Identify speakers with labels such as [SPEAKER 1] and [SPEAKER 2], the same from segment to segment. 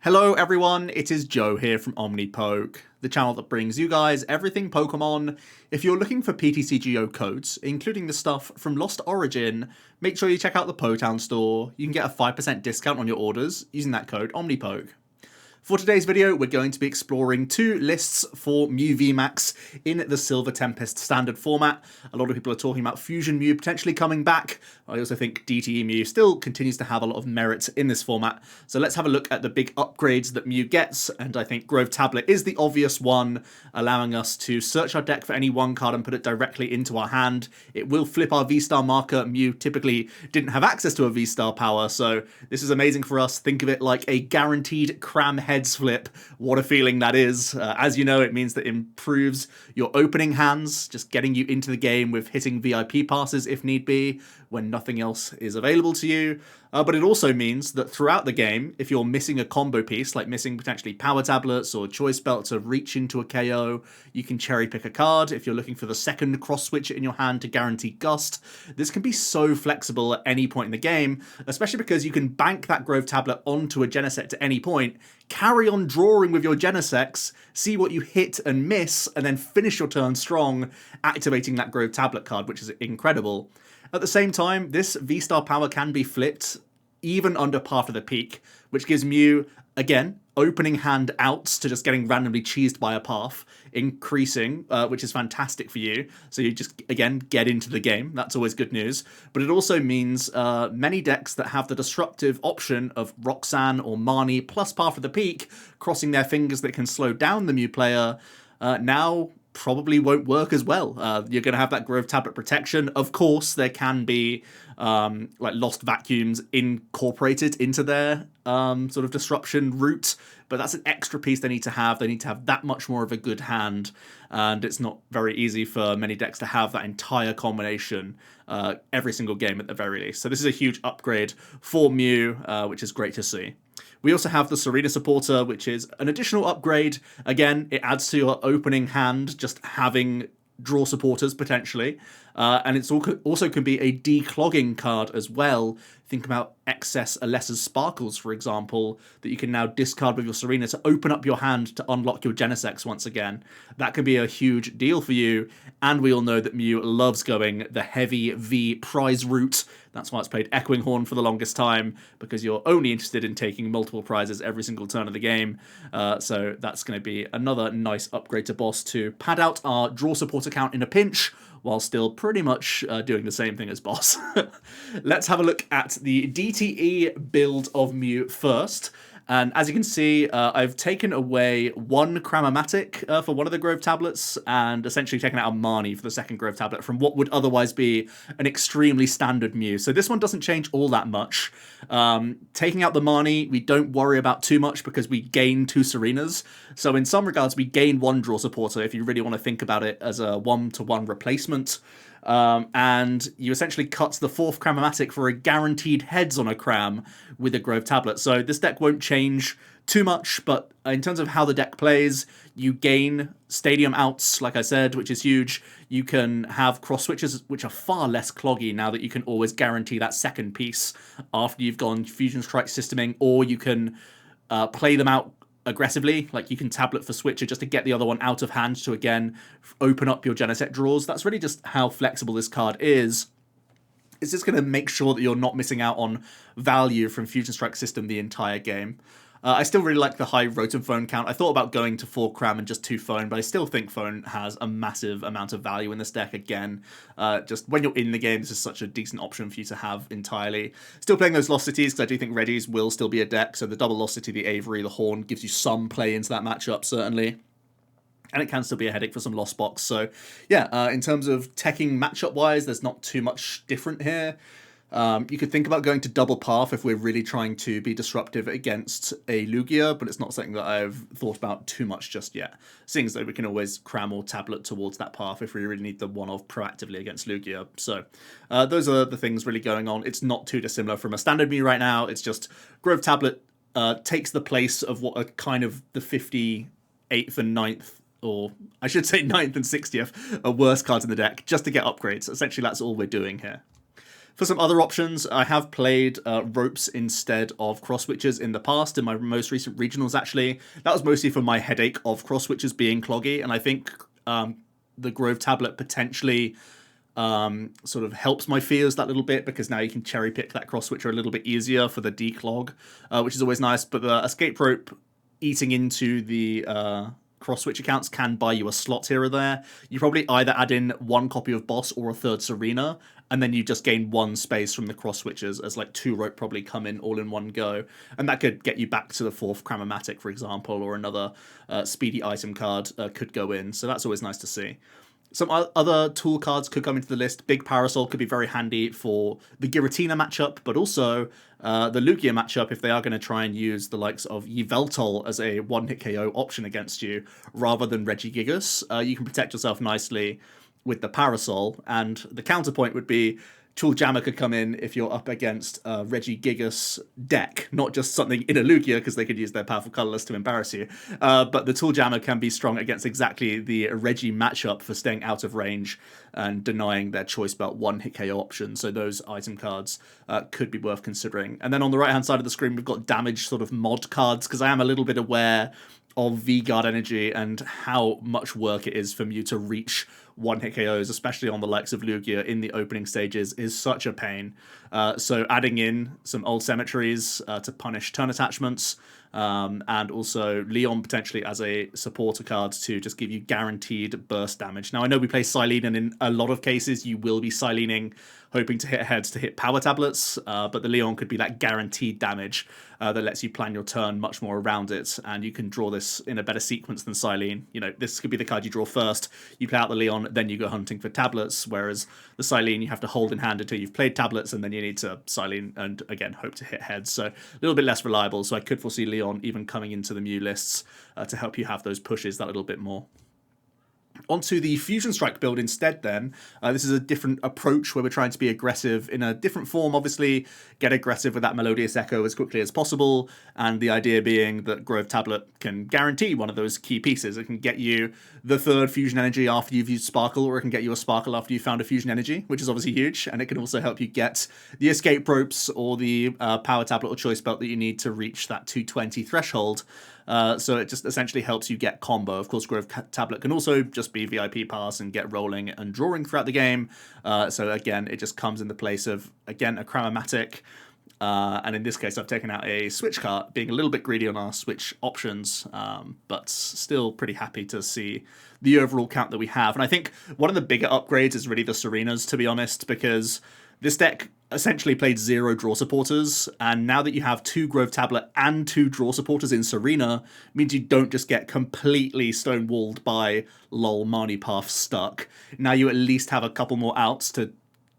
[SPEAKER 1] Hello everyone, it is Joe here from OmniPoke, the channel that brings you guys everything Pokemon. If you're looking for PTCGO codes, including the stuff from Lost Origin, make sure you check out the Potown store. You can get a 5% discount on your orders using that code OmniPoke. For today's video, we're going to be exploring two lists for Mew VMAX in the Silver Tempest standard format. A lot of people are talking about Fusion Mew potentially coming back. I also think DTE MEW still continues to have a lot of merit in this format. So let's have a look at the big upgrades that Mew gets, and I think Grove Tablet is the obvious one, allowing us to search our deck for any one card and put it directly into our hand. It will flip our V-Star marker. Mew typically didn't have access to a V-Star power, so this is amazing for us. Think of it like a guaranteed cram heads flip. What a feeling that is. As you know, it means that it improves your opening hands, just getting you into the game with hitting VIP passes if need be, when nothing else is available to you. But it also means that throughout the game, if you're missing a combo piece, like missing potentially power tablets or choice belt to reach into a KO, you can cherry pick a card. If you're looking for the second cross switch in your hand to guarantee Gust, this can be so flexible at any point in the game, especially because you can bank that Grove Tablet onto a Genesect at any point, carry on drawing with your Genesects, see what you hit and miss, and then finish your turn strong, activating that Grove Tablet card, which is incredible. At the same time, this V-Star power can be flipped even under Path of the Peak, which gives Mew, again, opening hand outs to just getting randomly cheesed by a path, increasing, which is fantastic for you. So you just, again, get into the game. That's always good news. But it also means many decks that have the disruptive option of Roxanne or Marnie plus Path of the Peak, crossing their fingers that can slow down the Mew player, now probably won't work as well. You're going to have that Grove Tablet protection. Of course, there can be like lost vacuums incorporated into their sort of disruption route, but that's an extra piece they need to have. They need to have that much more of a good hand, and it's not very easy for many decks to have that entire combination every single game at the very least. So this is a huge upgrade for Mew, which is great to see. We also have the Serena supporter, which is an additional upgrade. Again, it adds to your opening hand, just having draw supporters potentially. And it's also can be a declogging card as well. Think about excess Alessa's Sparkles, for example, that you can now discard with your Serena to open up your hand to unlock your Genesects once again. That could be a huge deal for you. And we all know that Mew loves going the heavy V prize route. That's why it's played Echoing Horn for the longest time, because you're only interested in taking multiple prizes every single turn of the game. So that's going to be another nice upgrade to Boss to pad out our draw support account in a pinch, while still pretty much doing the same thing as Boss. Let's have a look at the DTE build of Mew first. And as you can see, I've taken away one Cram-o-matic for one of the Grove Tablets, and essentially taken out a Marnie for the second Grove Tablet from what would otherwise be an extremely standard Mew. So this one doesn't change all that much. Taking out the Marnie, we don't worry about too much because we gain two Serenas. So in some regards, we gain one draw supporter if you really want to think about it as a one-to-one replacement. And you essentially cut the fourth Cram-o-matic for a guaranteed heads on a Cram with a Grove Tablet. So this deck won't change too much, but in terms of how the deck plays, you gain stadium outs, like I said, which is huge. You can have cross switches, which are far less cloggy now that you can always guarantee that second piece after you've gone Fusion Strike systeming, or you can play them out aggressively, like you can tablet for switcher just to get the other one out of hand to again open up your Genesect draws. That's really just how flexible this card is. It's just going to make sure that you're not missing out on value from Fusion Strike system the entire game. I still really like the high Rotom Phone count. I thought about going to 4 Cram and just 2 Phone, but I still think Phone has a massive amount of value in this deck again. Just when you're in the game, this is such a decent option for you to have entirely. Still playing those Lost Cities, because I do think Reddies will still be a deck, so the double Lost City, the Avery, the Horn gives you some play into that matchup, certainly. And it can still be a headache for some Lost Box. So yeah, in terms of teching matchup-wise, there's not too much different here. You could think about going to double path if we're really trying to be disruptive against a Lugia, but it's not something that I've thought about too much just yet. Seeing as though we can always cram or tablet towards that path if we really need the one-off proactively against Lugia. So those are the things really going on. It's not too dissimilar from a standard Mew right now. It's just Grove Tablet takes the place of what are kind of the 58th and 9th, or I should say 9th and 60th, are worst cards in the deck, just to get upgrades. Essentially, that's all we're doing here. For some other options, I have played ropes instead of cross switches in the past, in my most recent regionals actually. That was mostly for my headache of cross switches being cloggy, and I think the Grove tablet potentially sort of helps my fears that little bit, because now you can cherry pick that cross switcher a little bit easier for the declog, which is always nice. But the escape rope eating into the cross switch accounts can buy you a slot here or there. You probably either add in one copy of Boss or a third Serena, and then you just gain one space from the cross switches, as like 2 rope probably come in all in one go, and that could get you back to the 4th Cram-o-matic, for example, or another speedy item card could go in, so that's always nice to see. Some other tool cards could come into the list. Big Parasol could be very handy for the Giratina matchup, but also the Lugia matchup if they are going to try and use the likes of Yveltal as a one-hit KO option against you, rather than Regigigas. You can protect yourself nicely with the Parasol, and the counterpoint would be Tooljammer could come in if you're up against a Regigigas deck, not just something in a Lugia, because they could use their powerful colorless to embarrass you. But the Tooljammer can be strong against exactly the Regi matchup for staying out of range and denying their choice belt one-hit KO option. So those item cards could be worth considering. And then on the right-hand side of the screen, we've got damage sort of mod cards, because I am a little bit aware of V-Guard energy and how much work it is for Mew to reach one-hit KOs, especially on the likes of Lugia in the opening stages, is such a pain. So adding in some old cemeteries to punish turn attachments, and also Leon potentially as a supporter card to just give you guaranteed burst damage. Now, I know we play Cyllene, and in a lot of cases you will be Cylening, hoping to hit heads to hit power tablets, but the Leon could be that guaranteed damage that lets you plan your turn much more around it, and you can draw this in a better sequence than Cyllene. You know, this could be the card you draw first, you play out the Leon, then you go hunting for tablets, whereas the Cyllene you have to hold in hand until you've played tablets, and then you need to Cyllene and again hope to hit heads, so a little bit less reliable. So I could foresee Leon even coming into the Mew lists to help you have those pushes that little bit more. Onto the Fusion Strike build instead then. This is a different approach where we're trying to be aggressive in a different form, obviously, get aggressive with that Melodious Echo as quickly as possible, and the idea being that Grove Tablet can guarantee one of those key pieces. It can get you the 3rd Fusion Energy after you've used Sparkle, or it can get you a Sparkle after you've found a Fusion Energy, which is obviously huge, and it can also help you get the Escape Ropes or the Power Tablet or Choice Belt that you need to reach that 220 threshold. So it just essentially helps you get combo. Of course, Grove Tablet can also just be VIP pass and get rolling and drawing throughout the game. So again, it just comes in the place of, again, a Cram-o-matic. And in this case, I've taken out a Switch card, being a little bit greedy on our Switch options, but still pretty happy to see the overall count that we have. And I think one of the bigger upgrades is really the Serenas, to be honest, because this deck essentially played 0 draw supporters, and now that you have 2 Grove Tablet and 2 draw supporters in Serena, means you don't just get completely stonewalled by lol Marnie path stuck. Now you at least have a couple more outs to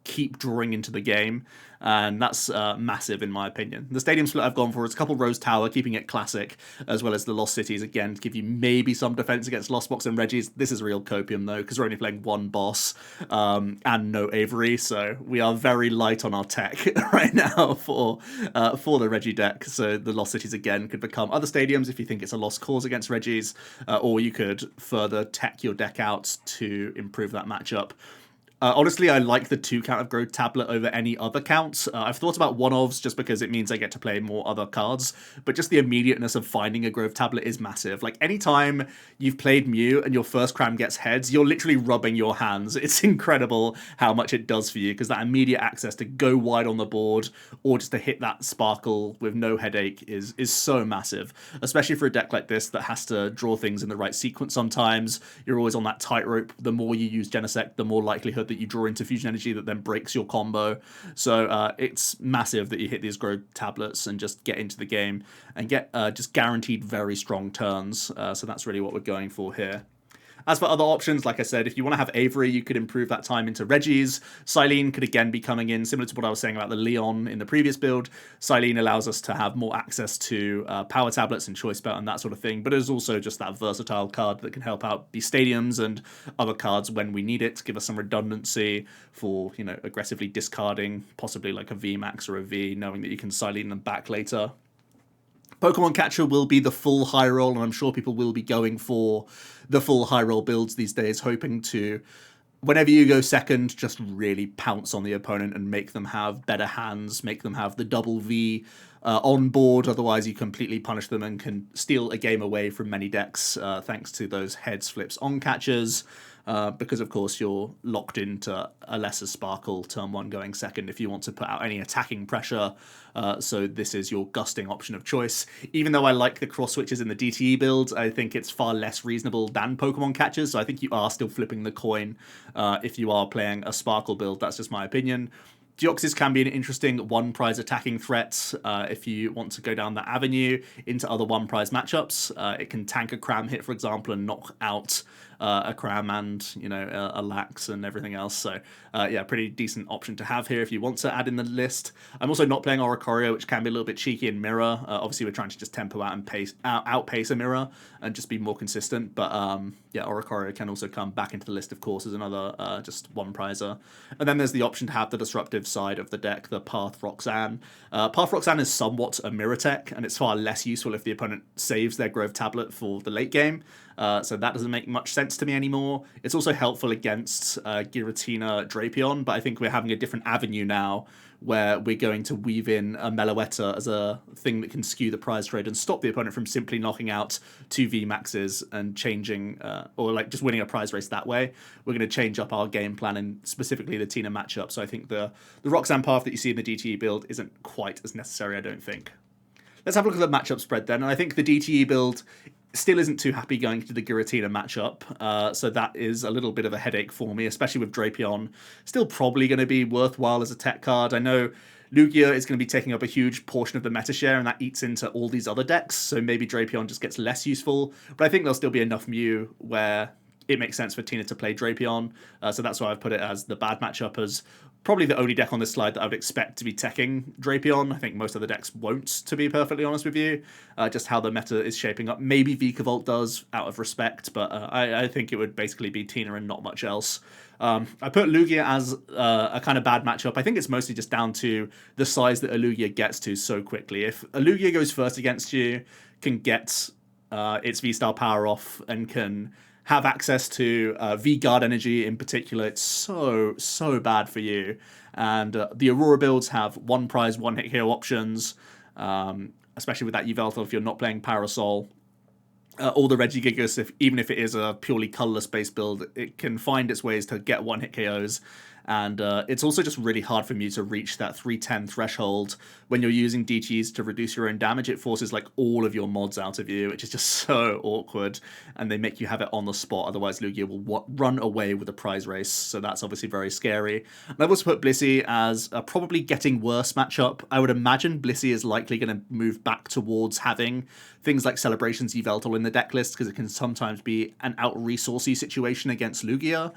[SPEAKER 1] keep drawing into the game, and that's massive in my opinion. The stadium split I've gone for is a couple Rose Tower, keeping it classic, as well as the Lost Cities, again, to give you maybe some defense against Lost Box and Regis. This is real copium though, because we're only playing 1 boss and no Avery, so we are very light on our tech right now for the Regi deck. So the Lost Cities again could become other stadiums if you think it's a lost cause against Regis, or you could further tech your deck out to improve that matchup. Honestly, I like the 2 count of Grove Tablet over any other count. I've thought about one-ofs just because it means I get to play more other cards, but just the immediateness of finding a Grove Tablet is massive. Like, anytime you've played Mew and your first Cram gets heads, you're literally rubbing your hands. It's incredible how much it does for you, because that immediate access to go wide on the board or just to hit that Sparkle with no headache is so massive, especially for a deck like this that has to draw things in the right sequence sometimes. You're always on that tightrope. The more you use Genesect, the more likelihood that you draw into Fusion Energy that then breaks your combo. So it's massive that you hit these Grove Tablets and just get into the game and get just guaranteed very strong turns. So that's really what we're going for here. As for other options, like I said, if you want to have Avery, you could improve that time into Regis. Cyllene could again be coming in, similar to what I was saying about the Leon in the previous build. Cyllene allows us to have more access to power tablets and choice belt and that sort of thing, but it is also just that versatile card that can help out the stadiums and other cards when we need it, to give us some redundancy for, you know, aggressively discarding possibly like a VMAX or a V, knowing that you can Cyllene them back later. Pokemon Catcher will be the full high roll, and I'm sure people will be going for the full high roll builds these days, hoping to whenever you go second, just really pounce on the opponent and make them have better hands, make them have the double V on board, otherwise you completely punish them and can steal a game away from many decks thanks to those heads, flips, on catchers. Because of course you're locked into a lesser sparkle turn 1 going second if you want to put out any attacking pressure, so this is your gusting option of choice. Even though I like the cross switches in the DTE build, I think it's far less reasonable than Pokemon catchers, so I think you are still flipping the coin if you are playing a sparkle build. That's just my opinion. Deoxys can be an interesting one-prize attacking threat if you want to go down that avenue into other one-prize matchups. It can tank a Cram hit, for example, and knock out a Cram and, you know, a Lax and everything else. So, yeah, pretty decent option to have here if you want to add in the list. I'm also not playing Orciorio, which can be a little bit cheeky in Mirror. Obviously, we're trying to just tempo out and outpace a Mirror and just be more consistent. But, yeah, Orciorio can also come back into the list, of course, as another just one-prizer. And then there's the option to have the disruptive side of the deck, the Path Roxanne. Path Roxanne is somewhat a mirror tech, and it's far less useful if the opponent saves their Grove Tablet for the late game. So that doesn't make much sense to me anymore. It's also helpful against Giratina Drapion, but I think we're having a different avenue now where we're going to weave in a Meloetta as a thing that can skew the prize trade and stop the opponent from simply knocking out 2 VMAXs and changing, or like just winning a prize race that way. We're going to change up our game plan and specifically the Tina matchup. So I think the Roxanne path that you see in the DTE build isn't quite as necessary, I don't think. Let's have a look at the matchup spread then. And I think the DTE build still isn't too happy going to the Giratina matchup, so that is a little bit of a headache for me, especially with Drapion. Still probably going to be worthwhile as a tech card. I know Lugia is going to be taking up a huge portion of the meta share, and that eats into all these other decks, so maybe Drapion just gets less useful, but I think there'll still be enough Mew where it makes sense for Tina to play Drapion, so that's why I've put it as the bad matchup, as probably the only deck on this slide that I would expect to be teching Drapion. I think most other decks won't, to be perfectly honest with you, just how the meta is shaping up. Maybe Vikavolt does, out of respect, but I think it would basically be Tina and not much else. I put Lugia as a kind of bad matchup. I think it's mostly just down to the size that a Lugia gets to so quickly. If a Lugia goes first against you, can get its V-Star power off, and can have access to V-Guard energy in particular, it's so bad for you. And the Aurora builds have one prize, one hit KO options, especially with that Yveltal if you're not playing Parasol. All the Regigigas, even if it is a purely colorless based build, it can find its ways to get one hit KOs. And it's also just really hard for Mew to reach that 310 threshold when you're using DTs to reduce your own damage. It forces like all of your mods out of you, which is just so awkward, and they make you have it on the spot. Otherwise, Lugia will run away with a prize race, so that's obviously very scary. And I've also put Blissey as a probably getting worse matchup. I would imagine Blissey is likely going to move back towards having things like Celebrations Yveltal in the deck list, because it can sometimes be an out-resourcey situation against Lugia.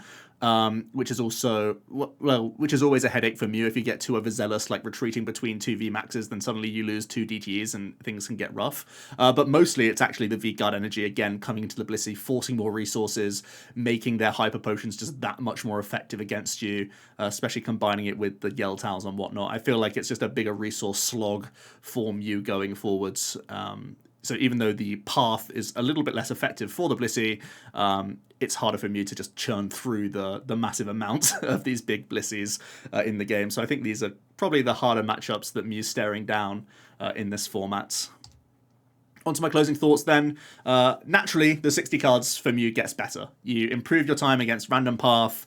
[SPEAKER 1] Which is also, well, which is always a headache for Mew. If you get too overzealous, like retreating between 2 VMAXs, then suddenly you lose 2 DTs and things can get rough. But mostly it's actually the V-Guard energy, again, coming into the Blissey, forcing more resources, making their Hyper Potions just that much more effective against you, especially combining it with the Yell Towels and whatnot. I feel like it's just a bigger resource slog for Mew going forwards. So even though the path is a little bit less effective for the Blissey, it's harder for Mew to just churn through the massive amount of these big Blissies in the game. So I think these are probably the harder matchups that Mew's staring down in this format. On to my closing thoughts then. Naturally, the 60 cards for Mew gets better. You improve your time against random path,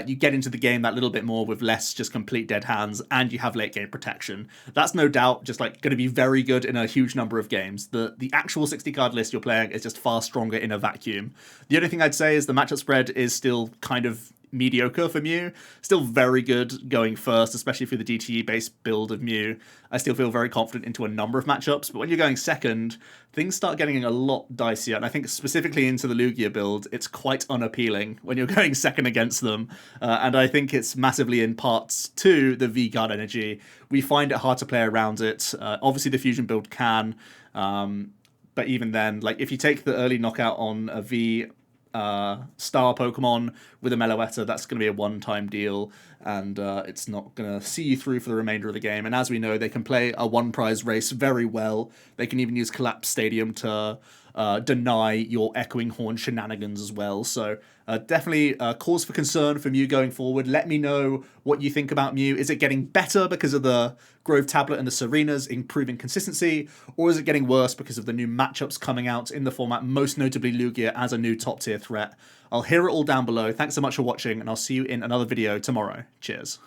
[SPEAKER 1] you get into the game that little bit more with less just complete dead hands, and you have late game protection. That's no doubt just like going to be very good in a huge number of games. The actual 60 card list you're playing is just far stronger in a vacuum. The only thing I'd say is the matchup spread is still kind of mediocre for Mew. Still very good going first, especially for the DTE based build of Mew. I still feel very confident into a number of matchups, but when you're going second, things start getting a lot dicier, and I think specifically into the Lugia build, it's quite unappealing when you're going second against them, and I think it's massively in parts to the V-Guard energy. We find it hard to play around it. Obviously the fusion build can, but even then, like if you take the early knockout on a V star Pokemon with a Meloetta, that's going to be a one-time deal, and it's not going to see you through for the remainder of the game. And as we know, they can play a one-prize race very well. They can even use Collapse Stadium to deny your Echoing Horn shenanigans as well. So definitely cause for concern for Mew going forward. Let me know what you think about Mew. Is it getting better because of the Grove Tablet and the Serenas improving consistency, or is it getting worse because of the new matchups coming out in the format, most notably Lugia as a new top tier threat? I'll hear it all down below. Thanks so much for watching, and I'll see you in another video tomorrow. Cheers.